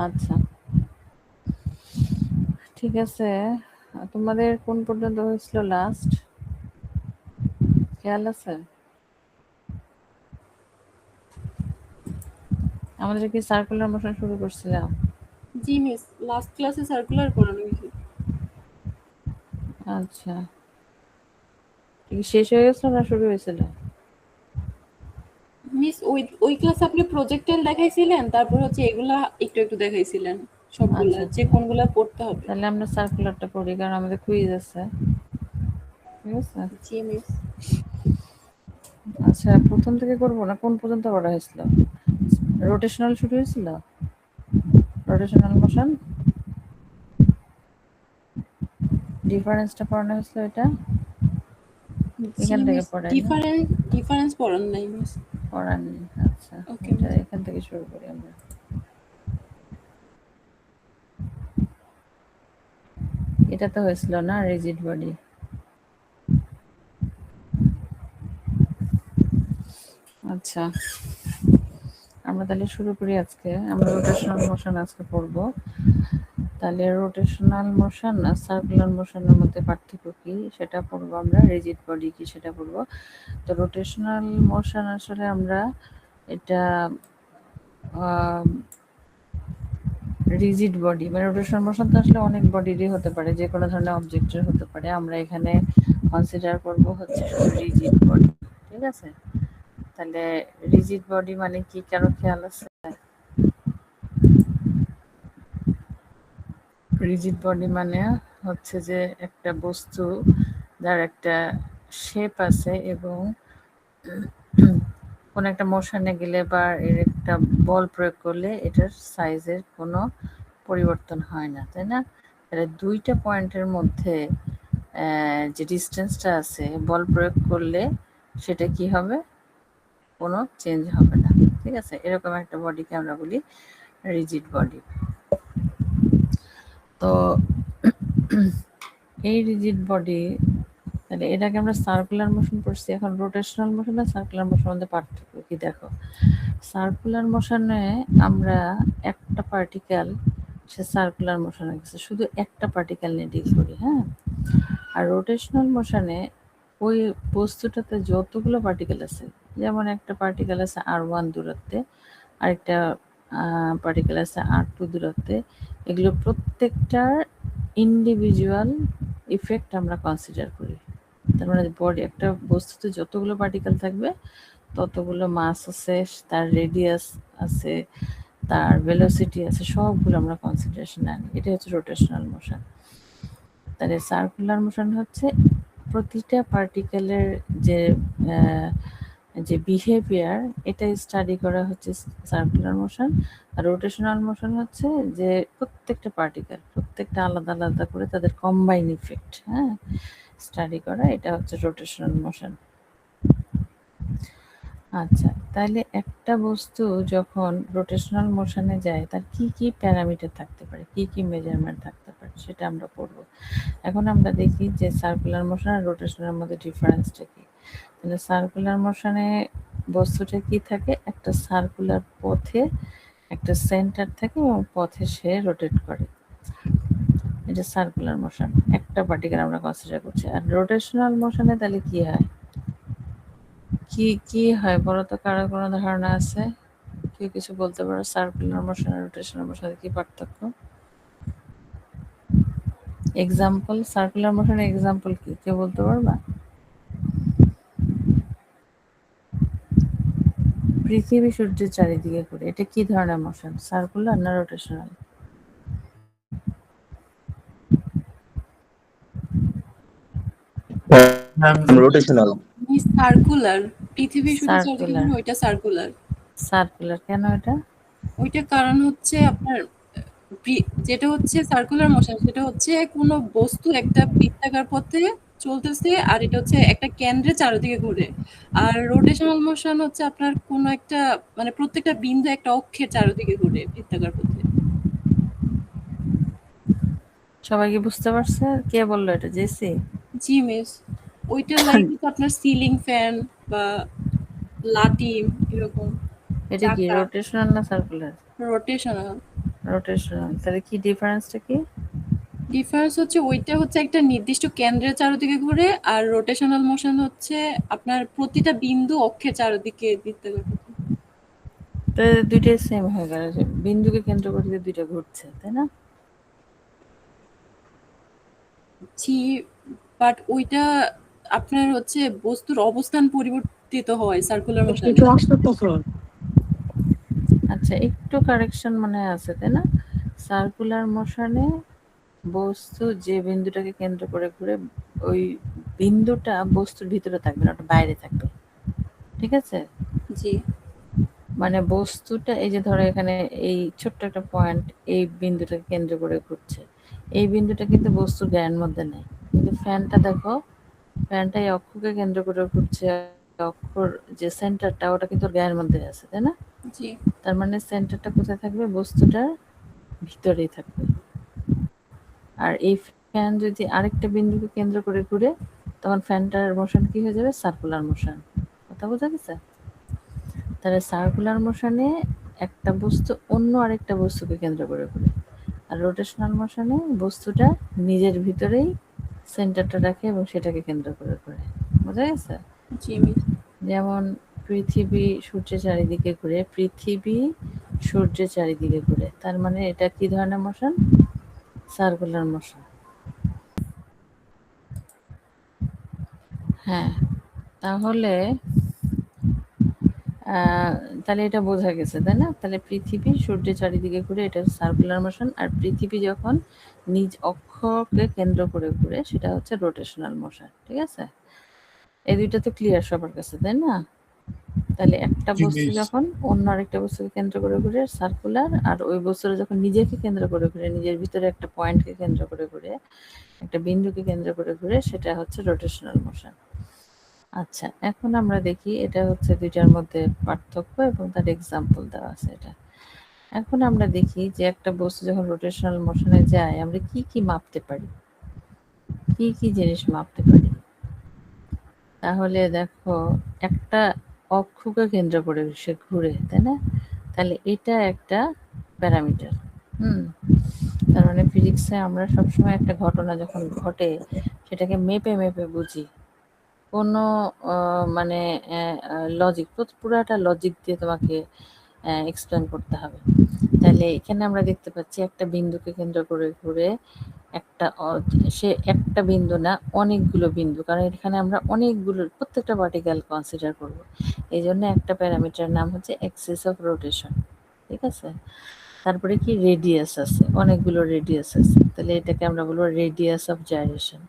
আচ্ছা, ঠিক আছে। তোমাদের কোন পর্যন্ত হয়েছিল লাস্ট, খেয়াল আছে? আমাদের কি সার্কুলার মোশন শুরু করছিলাম? জি মিস, লাস্ট ক্লাসে সার্কুলার পড়ানো হয়েছে। আচ্ছা, শেষ হয়ে গেছিল না শুরু হয়েছিল? মিস ওই ক্লাসে আপনি প্রজেক্টাইল দেখাইছিলেন, তারপর হচ্ছে এগুলা একটু একটু দেখাইছিলেন সবগুলা, আচ্ছা যে আচ্ছা, কোনগুলা পড়তে হবে। তাহলে আমরা সার্কুলারটা পড়ি, কারণ আমাদের কুইজ আছে। ঠিক আছে। জি মিস। আচ্ছা, প্রথম থেকে করবো না? কোন পর্যন্ত পড়া হয়েছিল? রোটেশনাল শুরু হয়েছিল, রোটেশনাল মোশন ডিফারেন্সটা পড়ানো হয়েছিল, এটা জি এখান থেকে মিস, পড়াই না? ডিফারেন্স পড়ান নাই মিস। পড়াননি। আচ্ছা, ওকে এটা মিস। এখান থেকে শুরু করি আমরা। এটা তো হয়েছিল না, রিজিড বডি। আচ্ছা, আমরা তাহলে শুরু করি আজকে। আমরা রোটেশনাল মোশন আজকে পড়ব। তাহলে রোটেশনাল মোশন আর সার্কুলার মোশনের মধ্যে পার্থক্য কি সেটা পড়বো আমরা, রিজিড বডি কি সেটা পড়বো। তো রোটেশনাল মোশন আসলে আমরা এটা রিজিড বডি, মানে রোটেশনাল মোশন তো আসলে অনেক বডিরই হতে পারে, যে কোনো ধরনের অবজেক্টের হতে পারে। আমরা এখানে কনসিডার করব হচ্ছে শুধু রিজিড বডি। ঠিক আছে, তাহলে রিজিড বডি মানে কি, কারো খেয়াল আছে? রিজিড বডি মানে হচ্ছে যে একটা বস্তু যার একটা শেপ আছে এবং কোনো একটা মোশনে গেলে বা এর একটা বল প্রয়োগ করলে এটার সাইজের কোনো পরিবর্তন হয় না, তাই না? তাহলে দুইটা পয়েন্টের মধ্যে যে ডিস্টেন্সটা আছে, বল প্রয়োগ করলে সেটা কি হবে, কোনো চেঞ্জ হবে না। ঠিক আছে, এরকম একটা বডিকে আমরা বলি রিজিড বডি। তো এই রিজিড বডি, তাহলে এটাকে আমরা সার্কুলার মোশন পড়ছি। এখন রোটেশনাল মোশন আর সার্কুলার মোশনের মধ্যে পার্থক্য কি দেখো। সার্কুলার মোশনে আমরা একটা পার্টিকেল, সে সার্কুলার মোশনে গেছে, শুধু একটা পার্টিকেল নিয়ে ডিল করি, হ্যাঁ। আর রোটেশনাল মোশনে ওই বস্তুটাতে যতগুলো পার্টিকেল আছে, যেমন একটা পার্টিকেল আছে r1 দূরত্বে, আরেকটা পার্টিকেল আছে r2 দূরত্বে, এগুলো প্রত্যেকটার ইন্ডিভিজুয়াল ইফেক্ট আমরা কনসিডার করি। তার মানে বডি, একটা বস্তুতে যতগুলো পার্টিকেল থাকবে ততগুলো মাস আছে, তার রেডিয়াস আছে, তার ভেলোসিটি আছে, সবগুলো আমরা কনসিডারেশনে আনি। এটা হচ্ছে রোটেশনাল মোশন। তাহলে সার্কুলার মোশন হচ্ছে প্রতিটা পার্টিকেলের যে যে বিহেভিয়ার, এটা স্টাডি করা হচ্ছে সার্কুলার মোশন। আর রোটেশনাল মোশন হচ্ছে যে প্রত্যেকটা পার্টিকেল, প্রত্যেকটা আলাদা আলাদা করে তাদের কম্বাইন ইফেক্ট, হ্যাঁ, স্টাডি করা, এটা হচ্ছে রোটেশনাল মোশন। আচ্ছা, তাহলে একটা বস্তু যখন রোটেশনাল মোশনে যায় তার কি কি প্যারামিটার থাকতে পারে, কি কি মেজারমেন্ট থাকতে পারে, সেটা আমরা পড়ব। এখন আমরা দেখি যে সার্কুলার মোশন আর রোটেশনের মধ্যে ডিফারেন্সটা কি। তাহলে সার্কুলার মোশনে বস্তুটা কি থাকে, একটা সার্কুলার পথে একটা সেন্টার থাকে এবং পথে সে রোটেট করে, এটা সার্কুলার মোশন। একটা পার্টিকেল আমরা কনসিডার করছি। আর রোটেশনাল মোশনে তাহলে কি হয়, কি কি হয় বলো তো, কারো কোনো ধারণা আছে? কেউ কিছু বলতে পারো? সার্কুলার মোশন আর রোটেশনাল মোশনের কি পার্থক্য? এক্সাম্পল, সার্কুলার মোশনের এক্সাম্পল কি, কেউ বলতে পারবা? পৃথিবী সূর্যের চারিদিকে ঘুরে, এটা কি ধরনের মোশন, সার্কুলার না রোটেশনাল? রোটেশনাল। সার্কুলার, পৃথিবী শুধু চারদিকে সার্কুলার, ঘুরে, ওইটা সার্কুলার। সার্কুলার কেন এটা? ওইটা কারণ হচ্ছে আপনার যেটা হচ্ছে সার্কুলার মোশন, সেটা হচ্ছে কোনো বস্তু একটা বৃত্তাকার পথে চলতেছে, আর এটা হচ্ছে একটা কেন্দ্রে চারিদিকে ঘুরে। আর রোটেশনাল মোশন হচ্ছে আপনার কোনো একটা, মানে প্রত্যেকটা বিন্দু একটা অক্ষের চারিদিকে ঘুরে বৃত্তাকার পথে। সবাই কি বুঝতে পারছে? কে বললো এটা, জেসি? জি মিস। ওইটা লাইক আপনার সিলিং ফ্যান বা লাটিম এরকম এটা কি চাকা। রোটেশনাল না সার্কুলার? রোটেশনাল। রোটেশনাল, তাহলে কি ডিফারেন্সটা কি? ডিফারেন্স হচ্ছে ওইটা হচ্ছে একটা নির্দিষ্ট কেন্দ্রের চারদিকে ঘুরে, আর রোটেশনাল মোশন হচ্ছে আপনার প্রতিটা বিন্দু অক্ষের চারদিকে বৃত্তাকার পথে। তাহলে দুইটাই সেম হয়ে গেল, যে বিন্দুকে কেন্দ্র করে যে দুইটা ঘুরছে, তাই না? জি, বাট ওইটা আপনার হচ্ছে বস্তুর অবস্থান পরিবর্তিত হয় সার্কুলার মোশনে। আচ্ছা, একটু কারেকশন মনে আছে, তাই না? সার্কুলার মোশনে বস্তু যে বিন্দুটাকে কেন্দ্র করে ঘুরে, ওই বিন্দুটা বস্তুর ভিতরে থাকবে না, ওটা বাইরে থাকবে, ঠিক আছে? জি মানে বস্তুটা, এই যে ধরো এখানে এই ছোট্ট একটা পয়েন্ট, এই বিন্দুটাকে কেন্দ্র করে ঘুরছে, এই বিন্দুটা কিন্তু বস্তুর গায়ের মধ্যে নেই। কিন্তু ফ্যানটা দেখো, ফ্যানটা এই অক্ষকে কেন্দ্র করে ঘুরছে, অক্ষর যে সেন্টারটা ওটা কিন্তু ওর গায়ের মধ্যে আছে, তাই না? জি তার মানে সেন্টারটা কোথায় থাকবে? বস্তুটার ভিতরেই থাকবে। আর এই ফ্যান যদি আরেকটা বিন্দুকে কেন্দ্র করে ঘুরে, তখন ফ্যানটার মোশন কি হয়ে যাবে? Circular motion. কথা বোঝা গেছে? তাহলে সার্কুলার মোশনে একটা বস্তু অন্য আরেকটা বস্তুকে কেন্দ্র করে ঘুরে, আর রোটেশনাল মোশনে বস্তুটা নিজের ভিতরেই সেন্টারটা রাখে এবং সেটাকে কেন্দ্র করে ঘুরে। বোঝা গেছে? জি মিস। যেমন পৃথিবী সূর্যের চারিদিকে ঘুরে, পৃথিবী সূর্যের চারিদিকে ঘুরে, তার মানে এটা কি ধরনের মোশন? Circular motion. হ্যাঁ, তাহলে তাহলে এটা বোঝা গেছে, তাই না? তাহলে পৃথিবী সূর্যের চারিদিকে ঘুরে, এটা সার্কুলার মোশন, আর পৃথিবী যখন নিজ অক্ষকে কেন্দ্র করে ঘুরে, সেটা হচ্ছে রোটেশনাল মোশন। ঠিক আছে? এই দুইটা তো ক্লিয়ার সবার কাছে, তাই না? তাহলে একটা বস্তু যখন অন্য আরেকটা বস্তুকে কেন্দ্র করে ঘুরে সার্কুলার, আর ওই বস্তুটা যখন নিজেকে কেন্দ্র করে ঘুরে, নিজের ভিতরে একটা পয়েন্টকে কেন্দ্র করে ঘুরে, একটা বিন্দুকে কেন্দ্র করে ঘুরে, সেটা হচ্ছে রোটেশনাল মোশন। আচ্ছা, এখন আমরা দেখি এটা হচ্ছে দুইটার মধ্যে পার্থক্য এবং তার এক্সাম্পল দেওয়া আছে এটা। এখন আমরা দেখি যে একটা বস্তু যখন রোটেশনাল মোশনে যায়, আমরা কি কি মাপতে পারি, কি কি জিনিস মাপতে পারি। তাহলে দেখো, একটা অক্ষকে কেন্দ্র করে সে ঘুরে, তাই না? তাহলে এটা একটা প্যারামিটার। তার মানে ফিজিক্সে আমরা সবসময় একটা ঘটনা যখন ঘটে, সেটাকে মেপে মেপে বুঝি। কোনো মানে লজিক, পুরাটা লজিক দিয়ে তোমাকে এক্সপ্লেন করতে হবে। তাহলে এখানে আমরা দেখতে পাচ্ছি একটা বিন্দুকে কেন্দ্র করে ঘুরে একটা সে একটা বিন্দু না, অনেকগুলো বিন্দু, কারণ এখানে আমরা অনেকগুলো প্রত্যেকটা পার্টিকেল কনসিডার করব। এই জন্য একটা প্যারামিটার নাম হচ্ছে অ্যাক্সিস অফ রোটেশন। ঠিক আছে? তারপরে কি রেডিয়াস আছে, অনেকগুলো রেডিয়াস আছে, তাহলে এটাকে আমরা বলবো রেডিয়াস অফ জাইরেশন।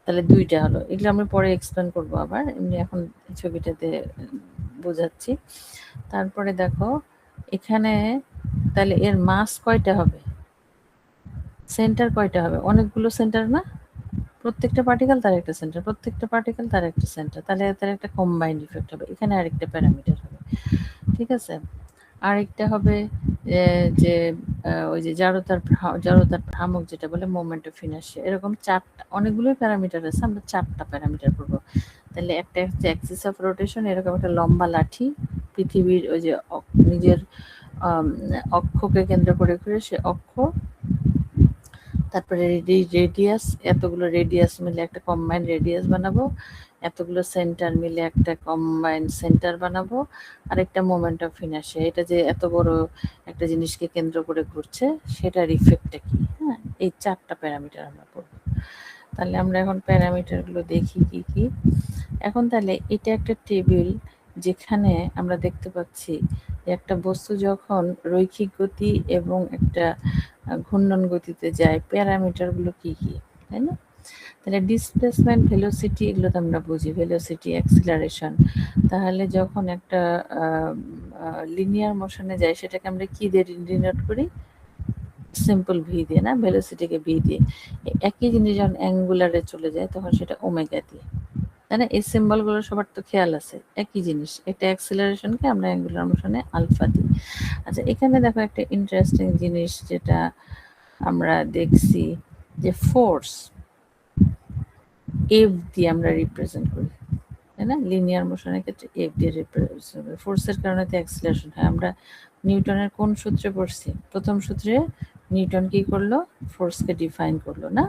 তাহলে দুইটা হলো, এগুলো আমি পরে এক্সপ্লেন করবো আবার, এমনি এখন ছবিটাতে বোঝাচ্ছি। তারপরে দেখো এখানে, তাহলে এর মাস কয়টা হবে, সেন্টার কয়টা হবে? অনেকগুলো সেন্টার না? প্রত্যেকটা পার্টিকেল তার একটা সেন্টার, প্রত্যেকটা পার্টিকেল তার একটা সেন্টার, তাহলে তার একটা কম্বাইন্ড ইফেক্ট হবে। এখানে আরেকটা প্যারামিটার হবে। ঠিক আছে? আরেকটা হবে যে ওই যে জড়তার ভ্রামক যেটা বলে, মোমেন্ট অফ ইনার্শিয়া। এরকম চারটা, অনেকগুলোই প্যারামিটার আছে, আমরা চারটা প্যারামিটার করবো। তাহলে একটা হচ্ছে অ্যাক্সিস অফ রোটেশন, এরকম একটা লম্বা লাঠি, পৃথিবীর ওই যে নিজের অক্ষকে কেন্দ্র করে ঘুরে সে অক্ষ, তারপরে রেডিয়াস, এতগুলো রেডিয়াস মিলে একটা কম্বাইন্ড রেডিয়াস বানাবো, এতগুলো সেন্টার মিলে একটা কম্বাইন্ড সেন্টার বানাবো, আর একটা মোমেন্ট অফ ইনার্শিয়া, এটা যে এত বড় একটা জিনিসকে কেন্দ্র করে ঘুরছে সেটার ইফেক্টটা কি। হ্যাঁ, এই চারটা প্যারামিটার আমরা পড়ব। তাহলে আমরা এখন প্যারামিটারগুলো দেখি কি কি। এখন তাহলে এটা একটা টেবিল, যেখানে আমরা দেখতে পাচ্ছি যে একটা বস্তু যখন রৈখিক গতি এবং একটা ঘূর্ণন গতিতে যায়, প্যারামিটারগুলো কি কি, তাই না? তাহলে ডিসপ্লেসমেন্ট, ভেলোসিটি, এগুলো তো আমরা বুঝি, ভেলোসিটি, অ্যাক্সিলারেশন। তাহলে যখন একটা লিনিয়ার মোশনে যায়, সেটাকে আমরা কি দিয়ে ডিনোট করি? সিম্পল ভি দিয়ে, না? ভেলোসিটিকে ভি দিয়ে। একই জিনিস যখন অ্যাঙ্গুলারে চলে যায়, তখন সেটা ওমেগা দিয়ে, তাই না? এই সিম্বলগুলো সবার তো খেয়াল আছে, একই জিনিস। এটা অ্যাক্সিলারেশনকে আমরা অ্যাঙ্গুলার মোশনে আলফা দিই। আচ্ছা, এখানে দেখো একটা ইন্টারেস্টিং জিনিস যেটা আমরা দেখছি, যে ফোর্স এফ দিয়ে আমরা রিপ্রেজেন্ট করি, তাই না? লিনিয়ার মোশনের ক্ষেত্রে এফ দিয়ে রিপ্রেজেন্ট করি। ফোর্সের কারণে তো অ্যাক্সিলারেশন হয়, আমরা নিউটনের কোন সূত্রে পড়ছি? প্রথম সূত্রে নিউটন কি করলো? ফোর্সকে ডিফাইন করলো না?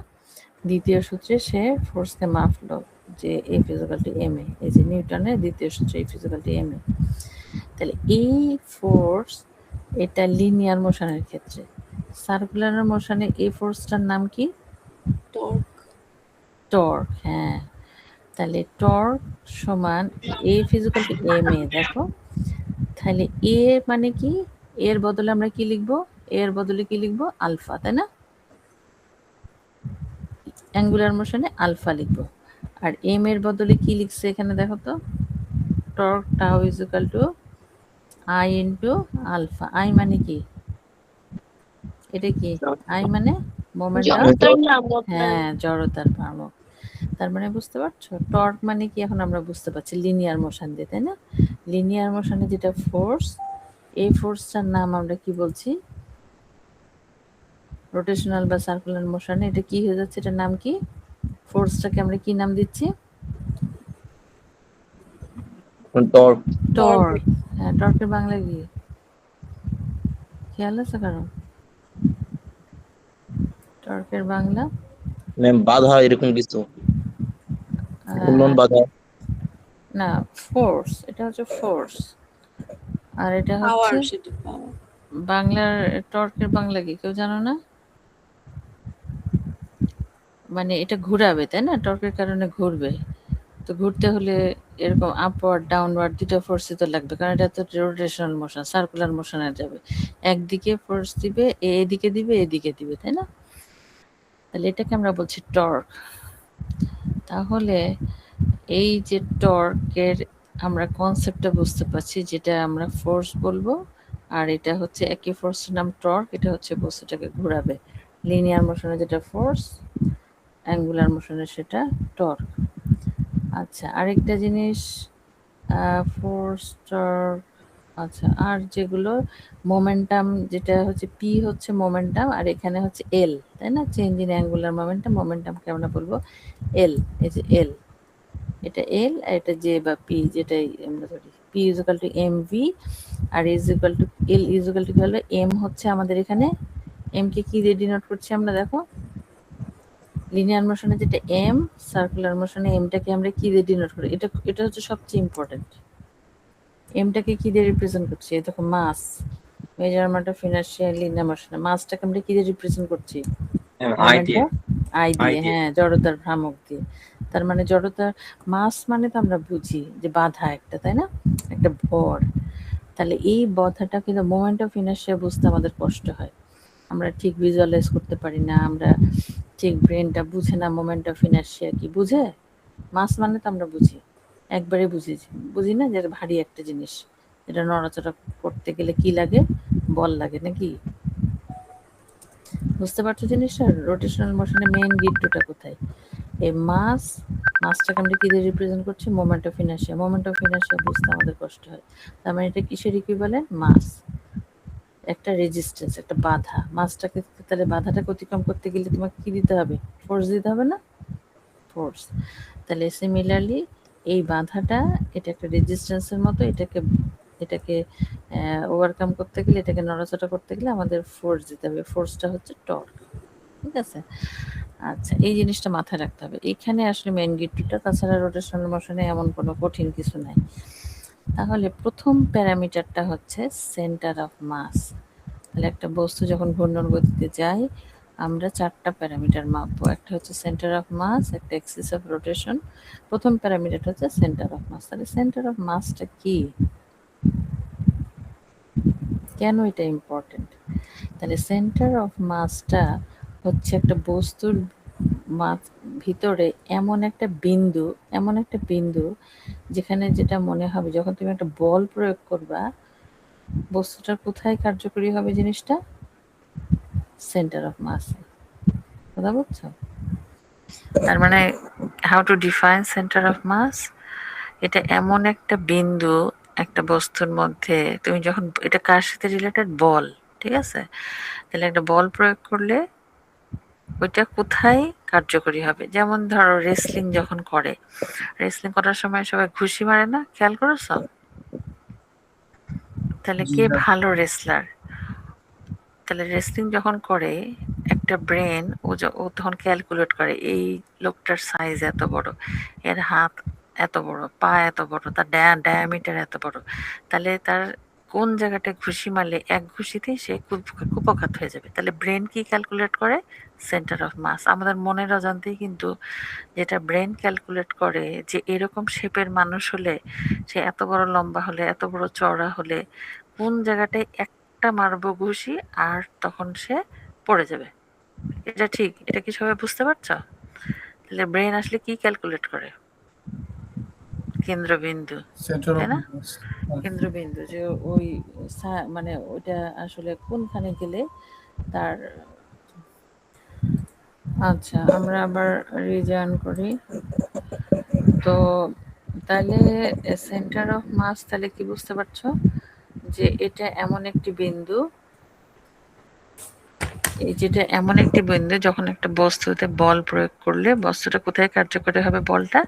দ্বিতীয় সূত্রে সে ফোর্সকে মাপলো যে এফ ইকুয়াল টু এম এ। এই যে নিউটনের দ্বিতীয় সূত্র এফ ইকুয়াল টু এম এ। তাহলে এই ফোর্স এটা লিনিয়ার মোশনের ক্ষেত্রে। সার্কুলার মোশনে এই ফোর্সটার নাম কি? টর্ক। টর্ক। হ্যাঁ, তাহলে টর্ক সমান এফ ইকুয়াল টু এম এ। দেখো তাহলে এ মানে কি? এর বদলে আমরা কি লিখবো? এর বদলে কি লিখবো? আলফা, তাই না? অ্যাঙ্গুলার মোশনে আলফা লিখবো। আর এম এর বদলে কি লিখছে এখানে দেখো তো? Torque tau is equal to I into alpha. I মানে কি? এটা কি? আই মানে মোমেন্টাম। হ্যাঁ, জড়তার ভ্রামক। তার মানে বুঝতে পারছো? টর্ক মানে কি এখন আমরা বুঝতে পারছি লিনিয়ার মোশন দিয়ে, তাই না? লিনিয়ার মোশনে যেটা ফোর্স, এই ফোর্সটার নাম আমরা কি বলছি? রোটেশনাল বা সার্কুলার মোশনে এটা কি হয়ে যাচ্ছে? এটার নাম কি? ফোর্সটাকে আমরা কি নাম দিচ্ছি? টর্ক। টর্ক। হ্যাঁ, টর্কের বাংলা কি? খেয়াল আছে কারণ? টর্কের বাংলা বাধা এরকম কিছু, ঘূর্ণন বাধা। না, ফোর্স। এটা হচ্ছে ফোর্স। আর এটা পাওয়ার, হচ্ছে সেটা পাওয়ার। বাংলার টর্কের বাংলা কি কেউ জানো না? মানে এটা ঘুরাবে, তাই না? টর্কের কারণে ঘুরবে। তো ঘুরতে হলে এরকম আপওয়ার্ড ডাউনওয়ার্ড দুটো ফোর্সই তো লাগবে, কারণ এটা তো রোটেশনাল মোশন, সার্কুলার মোশনে যাবে। একদিকে ফোর্স দিবে, এদিকে দিবে, এদিকে দিবে, তাই না? তাহলে এটাকে আমরা বলছি টর্ক। তাহলে এই যে টর্কের আমরা কনসেপ্টটা বুঝতে পারছি, যেটা আমরা ফোর্স বলবো, আর এটা হচ্ছে একই ফোর্সের নাম টর্ক। এটা হচ্ছে বস্তুটাকে ঘোরাবে। লিনিয়ার মোশনে যেটা ফোর্স, অ্যাঙ্গুলার মোশনে সেটা টর্ক। আচ্ছা, আরেকটা জিনিস, ফোর্স, টর্ক, আচ্ছা, আর যেগুলো মোমেন্টাম, যেটা হচ্ছে পি হচ্ছে মোমেন্টাম, আর এখানে হচ্ছে এল, তাই না? চেঞ্জ ইন অ্যাঙ্গুলার মোমেন্টাম, মোমেন্টামকে আমরা বলবো এল। এই যে এল, এটা এল, আর এটা জে বা পি, যেটাই আমরা ধরি। P is equal to M V, আর is equal to L is equal to কি হলো? এম হচ্ছে আমাদের এখানে, এম কে কি দিয়ে ডিনোট করছি আমরা? দেখো, লিনিয়ার মোশনে যেটা এম, সার্কুলার মোশনে এমটাকে আমরা কি দিয়ে ডিনোট করি? এটা এটা হচ্ছে সবচেয়ে ইম্পর্টেন্ট। এমটাকে কি দিয়ে রিপ্রেজেন্ট করছি? এই দেখো, মাস, মেজারমেন্ট অফ ইনার্শিয়া লিনিয়ার মোশনে মাসটাকে আমরা কি দিয়ে রিপ্রেজেন্ট করছি? আই দিয়ে। আই দিয়ে, হ্যাঁ, জড়তার ভ্রামক দিয়ে। তার মানে জড়তার মাস মানে তো আমরা বুঝি যে বাধা একটা, তাই না? একটা ভর। তাহলে এই বাধাটা কিন্তু মোমেন্ট অফ ইনার্শিয়া বুঝতে আমাদের কষ্ট হয়। আমরা ঠিক ভিজুয়ালাইজ করতে পারি না, আমরা ঠিক ব্রেনটা বুঝে না মোমেন্ট অফ ইনার্শিয়া কি। বুঝে? মাস মানে তো আমরা বুঝি, একবারে বুঝি না যে ভারী একটা জিনিস, এটা নড়াচড়া করতে গেলে কি লাগে? বল লাগে নাকি? বুঝতে পারছো জিনিসটা? রোটেশনাল মোশনে মেইন গিট্টুটা কোথায়? এই মাসটাকে আমরা কি দিয়ে রিপ্রেজেন্ট করছি? Moment of inertia. Moment of inertia বুঝতে আমাদের কষ্ট হয়। তার মানে এটা কিসের ইকুইভ্যালেন্ট? মাস। একটা রেজিস্ট্যান্স, একটা বাধা। মাসটাকে, তাহলে বাধাটাকে অতিক্রম করতে গেলে তোমাকে কি দিতে হবে? ফোর্স দিতে হবে না? ফোর্স। তাহলে সিমিলারলি এই বাধাটা, এটা একটা রেজিস্ট্যান্সের মতো, এটাকে ওভারকাম করতে গেলে, এটাকে নড়াচড়া করতে গেলে আমাদের ফোর্স দিতে হবে। ফোর্সটা হচ্ছে টর্ক। ঠিক আছে? আচ্ছা, এই জিনিসটা মাথায় রাখতে হবে। এখানে আসলে মেইন গিট্টুটা। তাছাড়া রোটেশনাল মোশনে এমন কোনো কঠিন কিছু নাই। তাহলে প্রথম প্যারামিটারটা হচ্ছে সেন্টার অফ মাস। তাহলে একটা বস্তু যখন ঘূর্ণন গতিতে যায়, আমরা চারটা প্যারামিটার মাপবো। একটা হচ্ছে সেন্টার অফ মাস, একটা এক্সিস অফ রোটেশন। প্রথম প্যারামিটারটা হচ্ছে সেন্টার অফ মাস। তাহলে সেন্টার অফ মাসটা কি? কেন এটা ইম্পর্টেন্ট? তাহলে সেন্টার অফ মাসটা হচ্ছে একটা বস্তুর ভিতরে এমন একটা বিন্দু যেখানে যেটা মনে হবে, যখন তুমি একটা বল প্রয়োগ করবা, বস্তুটা কোথায় কার্যকরী হবে জিনিসটা? Centre of mass. কথা বুঝছো? তার মানে how to define centre of mass? এটা এমন একটা বিন্দু একটা বস্তুর মধ্যে, তুমি যখন, এটা কার সাথে রিলেটেড? বল। ঠিক আছে? তাহলে একটা বল প্রয়োগ করলে ওইটা কোথায় কার্যকরী হবে? যেমন ধরো রেসলিং যখন করে, রেসলিং করার সময় সবাই ঘুষি মারে না? খেয়াল করেছো? তাহলে জি কে ম্যাম। ভালো রেসলার? তাহলে রেসলিং যখন করে একটা ব্রেন ও তখন ক্যালকুলেট করে এই লোকটার সাইজ এত বড়, এর হাত এত বড়, পা এত বড়, তার ডায়ামিটার এত বড়, তাহলে তার কোন জায়গাটায় ঘুষি মারলে এক ঘুষিতেই সে কুপোকাত হয়ে যাবে। তাহলে ব্রেন কি ক্যালকুলেট করে? Centre of mass. আমাদের মনের অজান্তেই কিন্তু যেটা ব্রেন ক্যালকুলেট করে যে এরকম শেপের মানুষ হলে, সে এত বড় লম্বা হলে, এত বড় চওড়া হলে কোন জায়গাটায় একটা মারবো ঘুষি আর তখন সে পড়ে যাবে। এটা ঠিক, এটা কি সবাই বুঝতে পারছো? তাহলে ব্রেন আসলে কি ক্যালকুলেট করে? কেন্দ্রবিন্দু, সেন্টার তাই অফ না? মাস। কেন্দ্রবিন্দু যে ওই মানে ওইটা আসলে কোনখানে গেলে তার। আচ্ছা, আমরা আবার রিজয়েন করি। তো তাহলে সেন্টার অফ মাস তাহলে কি বুঝতে পারছো? যে এটা এমন একটি বিন্দু, যেটা এমন একটি বিন্দু যখন একটা বস্তুতে বল প্রয়োগ করলে বস্তুটা কোথায় কার্যকরী হবে? বলটা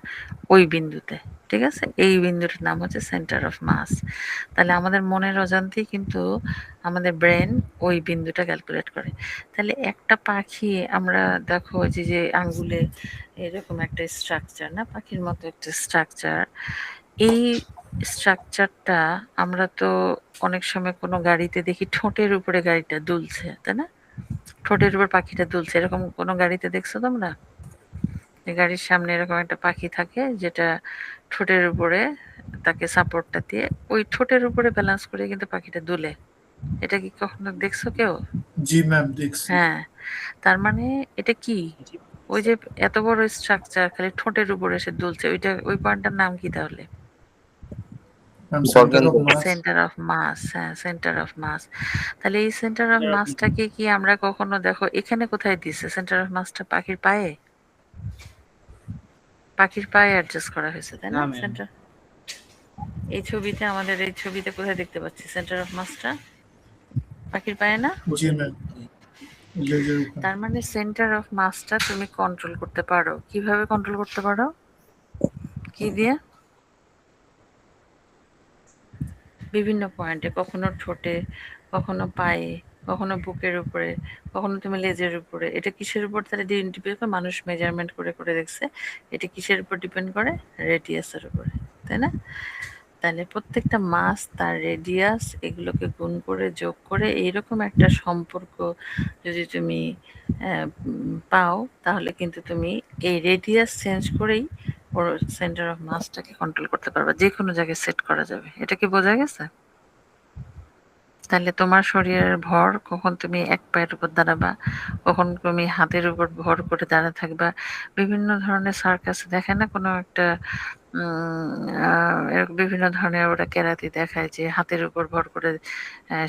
ওই বিন্দুতে। ঠিক আছে, এই বিন্দুটার নাম হচ্ছে সেন্টার অফ মাস। তাহলে আমাদের মনের অজান্তেই কিন্তু আমাদের ব্রেন ওই বিন্দুটা ক্যালকুলেট করে। তাহলে একটা পাখি আমরা দেখো যে যে আঙ্গুলে এরকম একটা স্ট্রাকচার, না পাখির মতো একটা স্ট্রাকচার, এই স্ট্রাকচারটা আমরা তো অনেক সময় কোনো গাড়িতে দেখি ঠোঁটের উপরে গাড়িটা দুলছে, তাই না? ঠোঁটের উপর পাখিটা দুলছে, এরকম কোনো গাড়িতে দেখছো তোমরা? গাড়ির সামনে এরকম একটা পাখি থাকে যেটা ঠোঁটের উপরে তাকে সাপোর্টটা দিয়ে ওই ঠোঁটের উপরে ব্যালেন্স করে কিন্তু পাখিটা দুলে। এটা কি কখনো দেখছো কেউ? জি ম্যাম, দেখছি। হ্যাঁ, তার মানে এটা কি? ওই যে এত বড় স্ট্রাকচার খালি ঠোঁটের উপরে এসে দুলছে, ওইটা ওই পয়েন্টটার নাম কি তাহলে? Ma'am, centre of mass. Centre of mass. হ্যাঁ, সেন্টার অফ মাস। তাহলে এই সেন্টার অফ মাসটাকে কি আমরা কখনো দেখো এখানে কোথায় দিছে সেন্টার অফ মাসটা? পাখির পায়ে, পাখির পায়ে অ্যাডজাস্ট করা হয়েছে, তাই না? সেন্টার এই ছবিতে, আমাদের এই ছবিতে কোথায় দেখতে পাচ্ছি সেন্টার অফ মাসটা? পাখির পায়ে না? জি ম্যাম, লেজের উপর। তার মানে সেন্টার অফ মাসটা তুমি কন্ট্রোল করতে পারো। কিভাবে কন্ট্রোল করতে পারো? কি দিয়ে? বিভিন্ন পয়েন্টে, কখনো ঠোঁটে, কখনো পায়ে, কখনো বুকের উপরে, কখনো তুমি লেজের উপরে। এটা কিসের উপর তাহলে ডিপেন্ড করে? মানুষ মেজারমেন্ট করে করে দেখছে এটা কিসের উপর ডিপেন্ড করে? রেডিয়াসের উপরে, তাই না? তাহলে প্রত্যেকটা মাস তার রেডিয়াস এগুলোকে গুণ করে যোগ করে এইরকম একটা সম্পর্ক যদি তুমি পাও, তাহলে কিন্তু তুমি এই রেডিয়াস চেঞ্জ করেই ওর সেন্টার অফ মাসটাকে কন্ট্রোল করতে পারবা, যে কোনো জায়গায় সেট করা যাবে। এটা কি বোঝা গেছে? তাহলে তোমার শরীরের ভর কখন তুমি এক পায়ের উপর দাঁড়াবা, কখন তুমি হাতের উপর ভর করে দাঁড়া থাকবা। বিভিন্ন ধরনের সার্কাস দেখে না, কোনো একটা এরকম বিভিন্ন ধরনের ওরা কেরাতি দেখায় যে হাতের উপর ভর করে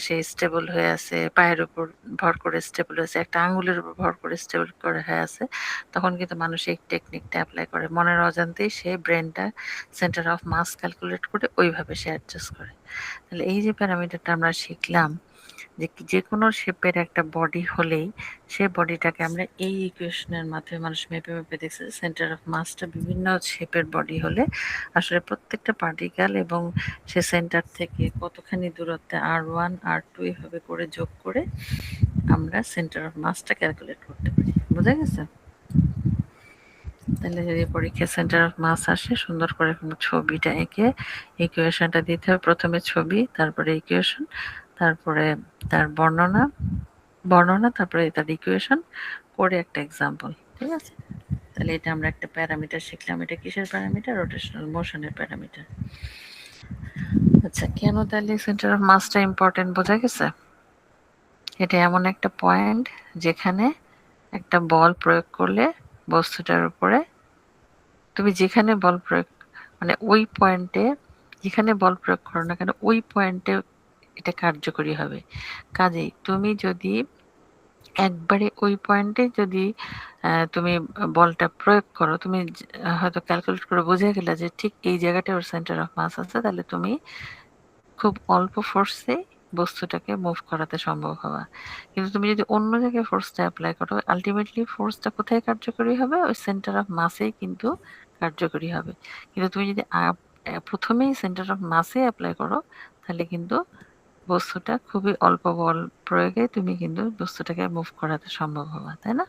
সে স্টেবল হয়ে আছে, পায়ের উপর ভর করে স্টেবল হয়েছে, একটা আঙ্গুলের উপর ভর করে স্টেবল করে হয়ে আছে। তখন কিন্তু মানুষ এই টেকনিকটা অ্যাপ্লাই করে, মনের অজান্তেই সে ব্রেনটা সেন্টার অফ মাস ক্যালকুলেট করে ওইভাবে সে অ্যাডজাস্ট করে। তাহলে এই যে প্যারামিটারটা আমরা শিখলাম, যে যে কোনো শেপের একটা বডি হলেই সে বডিটাকে আমরা এই ইকুয়েশনের মাধ্যমে মানুষ মেপে মেপে দেখছে। সেন্টার অফ মাসটা বিভিন্ন শেপের বডি হলে আসলে প্রত্যেকটা পার্টিকেল এবং সে সেন্টার থেকে কতখানি দূরত্বে R1 R2 এভাবে করে যোগ করে আমরা সেন্টার অফ মাসটা ক্যালকুলেট করতে পারি। বোঝা গেছে? তাহলে যদি পরীক্ষায় সেন্টার অফ মাস আসে, সুন্দর করে ছবিটা এঁকে ইকুয়েশনটা দিতে হবে। প্রথমে ছবি, তারপরে ইকুয়েশন, তারপরে তার বর্ণনা, তারপরে তার ইকুয়েশন করে একটা এক্সাম্পল। ঠিক আছে? তাহলে এটা আমরা একটা প্যারামিটার শিখলাম। এটা কিসের প্যারামিটার? Rotational মোশনের parameter. আচ্ছা, কেন তাহলে সেন্টার অফ মাসটা ইম্পর্টেন্ট বোঝা গেছে? এটা এমন একটা পয়েন্ট যেখানে একটা বল প্রয়োগ করলে বস্তুটার উপরে, তুমি যেখানে বল প্রয়োগ মানে ওই পয়েন্টে যেখানে বল প্রয়োগ করো না কেন ওই পয়েন্টে এটা কার্যকরী হবে। কাজেই তুমি যদি একবারে ওই পয়েন্টে যদি তুমি বলটা প্রয়োগ করো, তুমি হয়তো ক্যালকুলেট করে বুঝে গেলে যে ঠিক এই জায়গাটা ওর সেন্টার অফ মাস আছে, তাহলে তুমি খুব অল্প ফোর্সে বস্তুটাকে মুভ করাতে সম্ভব হবে। কিন্তু তুমি যদি অন্য জায়গায় ফোর্সটা অ্যাপ্লাই করো, আলটিমেটলি ফোর্সটা কোথায় কার্যকরী হবে? ওই সেন্টার অফ মাসেই কিন্তু কার্যকরী হবে। কিন্তু তুমি যদি প্রথমেই সেন্টার অফ মাসে অ্যাপ্লাই করো, তাহলে কিন্তু বস্তুটা খুবই অল্প বল প্রয়োগে তুমি কিন্তু বস্তুটাকে মুভ করাতে সম্ভব হবে, তাই না?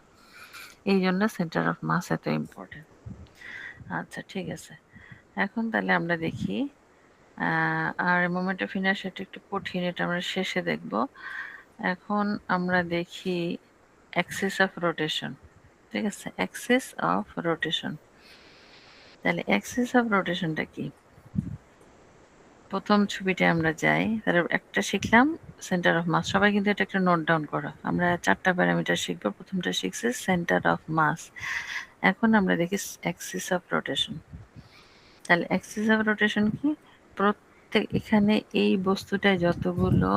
এই জন্য সেন্টার অফ মাস এত ইম্পর্টেন্ট। আচ্ছা ঠিক আছে, এখন তাহলে আমরা দেখি আর মোমেন্ট অফ ইনার্শিয়া একটু কঠিন, এটা আমরা শেষে দেখব। এখন আমরা দেখি অ্যাক্সিস অফ রোটেশন। ঠিক আছে, অ্যাক্সিস অফ রোটেশন। তাহলে অ্যাক্সিস অফ রোটেশনটা কি? প্রথম ছবিতে আমরা যাই, তাহলে একটা শিখলাম সেন্টার অফ মাস। সবাই কিন্তু এটা একটা নোট ডাউন করো। আমরা 4টা প্যারামিটার শিখবো। প্রথমটা শিখছি সেন্টার অফ মাস। এখন আমরা দেখি অ্যাক্সিস অফ রোটেশন। তাহলে অ্যাক্সিস অফ রোটেশন কি? প্রত্যেক এখানে এই বস্তুটায় যতগুলো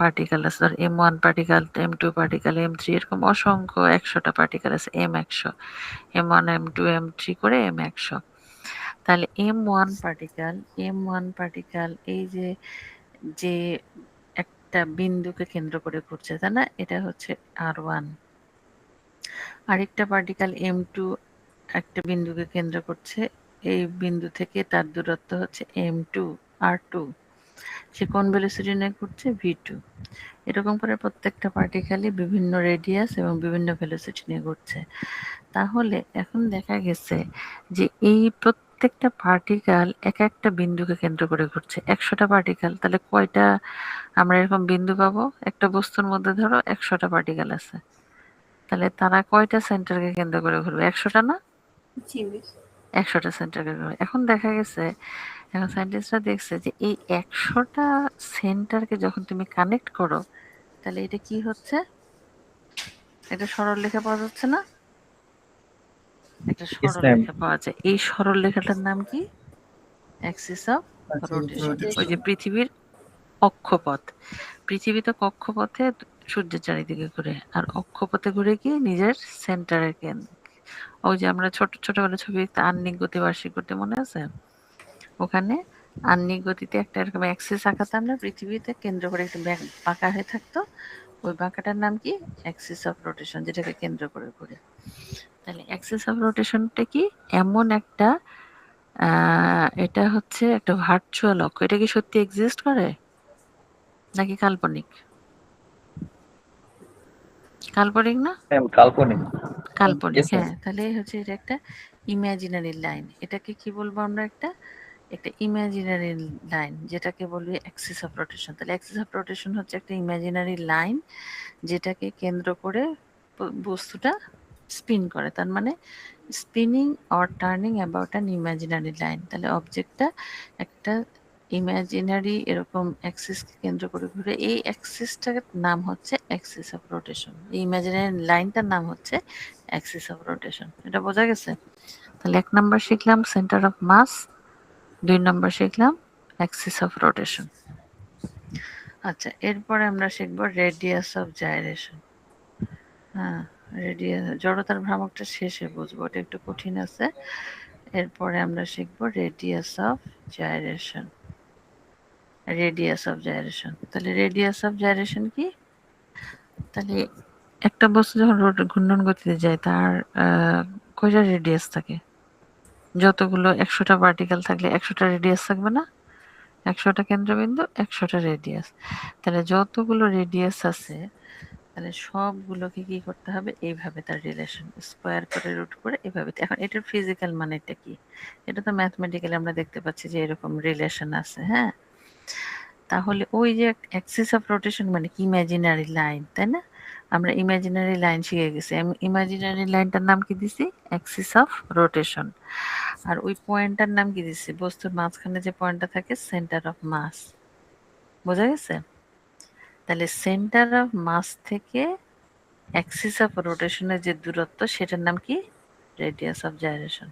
পার্টিকেল আছে, ধর M1 particle, M2 particle, M3, এরকম অসংখ্য 100টা পার্টিকেল আছে, M100, M1, M2, M3 করে M100। তাহলে M1 পার্টিকেল এই যে যে একটা বিন্দুকে কেন্দ্র করে ঘুরছে, তাই না? এটা হচ্ছে R1। আরেকটা পার্টিকেল M2 একটা বিন্দুকে কেন্দ্র করছে, এই বিন্দু থেকে তার দূরত্ব হচ্ছে M2 R2। সে কোন ভেলোসিটি নিয়ে ঘুরছে? V2। এরকম করে প্রত্যেকটা পার্টিকেলই বিভিন্ন রেডিয়াস এবং বিভিন্ন ভেলোসিটি নিয়ে ঘুরছে। তাহলে এখন দেখা গেছে যে এই প্রত্যেকটা পার্টিকেল এক একটা বিন্দুকে কেন্দ্র করে ঘুরছে। 100টা পার্টিকেল, তাহলে কয়টা আমরা এরকম বিন্দু পাবো? একটা বস্তুর মধ্যে ধরো 100টা পার্টিকেল আছে, তাহলে তারা কয়টা সেন্টারকে কেন্দ্র করে ঘুরবে? 100টা না? জি মিস। 100টা সেন্টারকে ঘুরবে। এখন দেখা গেছে, এখন সায়েন্টিস্টরা দেখছে যে এই 100টা সেন্টারকে যখন তুমি কানেক্ট করো, তাহলে এটা কি হচ্ছে? এটা সরলরেখা পাওয়া যাচ্ছে না? একটা Yes, ma'am. সরলরেখা পাওয়া যায়। এই সরলরেখাটার নাম কি? Axis of rotation. ওই যে পৃথিবীর অক্ষপথ। পৃথিবী তো কক্ষপথে সূর্যের চারিদিকে ঘুরে, আর অক্ষপথে ঘুরে কি নিজের সেন্টারে ওই যে আমরা ছোটবেলা ছবি দেখতে আহ্নিক গতি বার্ষিক গতি, মনে আছে? ওখানে আহ্নিক গতিতে একটা এরকম অ্যাক্সিস আঁকাতাম না, পৃথিবীতে কেন্দ্র করে একটু বাঁকা হয়ে থাকতো, ওই বাঁকাটার নাম কি? অ্যাক্সিস অফ রোটেশন, যেটাকে কেন্দ্র করে ঘুরে। তাহলে অ্যাক্সিস অফ রোটেশনটা কি? এমন একটা এটা হচ্ছে একটা ভার্চুয়াল অক্ষ। এটা কি সত্যি এক্সিস্ট করে নাকি কাল্পনিক? কাল্পনিক না? Ma'am, কাল্পনিক। কাল্পনিক, Yes, ma'am. হ্যাঁ। তাহলে হচ্ছে এটা একটা ইমাজিনারি লাইন। এটাকে কি বলবো আমরা? একটা ইমাজিনারি লাইন, যেটাকে বলবি অ্যাক্সিস অফ রোটেশন। তাহলে অ্যাক্সিস অফ রোটেশন হচ্ছে একটা ইমাজিনারি লাইন, যেটাকে কেন্দ্র করে বস্তুটা স্পিন করে। তার মানে spinning or turning about an imaginary line. তাহলে অবজেক্টটা একটা ইমাজিনারি এরকম অ্যাক্সিসকে কেন্দ্র করে ঘুরে। এই অ্যাক্সিসটার নাম হচ্ছে অ্যাক্সিস অফ রোটেশন। এই ইমাজিনারি লাইনটার নাম হচ্ছে অ্যাক্সিস অফ রোটেশন। এটা বোঝা গেছে? তাহলে 1 নাম্বার শিখলাম সেন্টার অফ মাস, 2 নাম্বার শিখলাম অ্যাক্সিস অফ রোটেশন। আচ্ছা, এরপরে আমরা শিখবো রেডিয়াস অফ জাইরেশন। হ্যাঁ, রেডিয়াস, জড়তার ভ্রামকটা শেষে বুঝবো, এটা একটু কঠিন আছে। এরপরে আমরা শিখবো radius of gyration. Radius of gyration, তাহলে রেডিয়াস অফ জাইরেশন কি? তাহলে একটা বস্তু যখন ঘূর্ণন গতিতে যায়, তার কয়টা রেডিয়াস থাকে? যতগুলো 100টা পার্টিকেল থাকলে 100টা রেডিয়াস থাকবে না? 100টা কেন্দ্রবিন্দু, 100টা রেডিয়াস। তাহলে যতগুলো রেডিয়াস আছে, তাহলে সবগুলোকে কি করতে হবে? এইভাবে তার রিলেশন স্কোয়ার করে রুট করে এভাবে। এখন এটার ফিজিক্যাল মানেটা কি? এটা তো ম্যাথমেটিক্যালি আমরা দেখতে পাচ্ছি যে এরকম রিলেশন আছে, হ্যাঁ। তাহলে ওই যে অ্যাক্সিস অফ রোটেশন মানে কি? ইমাজিনারি লাইন, তাই না? আমরা ইমাজিনারি লাইন শিখে গেছি। আমি ইমাজিনারি লাইনটার নাম কি দিছি? Axis of rotation. আর ওই পয়েন্টটার নাম কি দিছি? বস্তুর মাঝখানে যে পয়েন্টটা থাকে, সেন্টার অফ মাস। বোঝা গেছে? তাহলে সেন্টার অফ মাস থেকে অ্যাক্সিস অফ রোটেশনের যে দূরত্ব, সেটার নাম কি? Radius of gyration.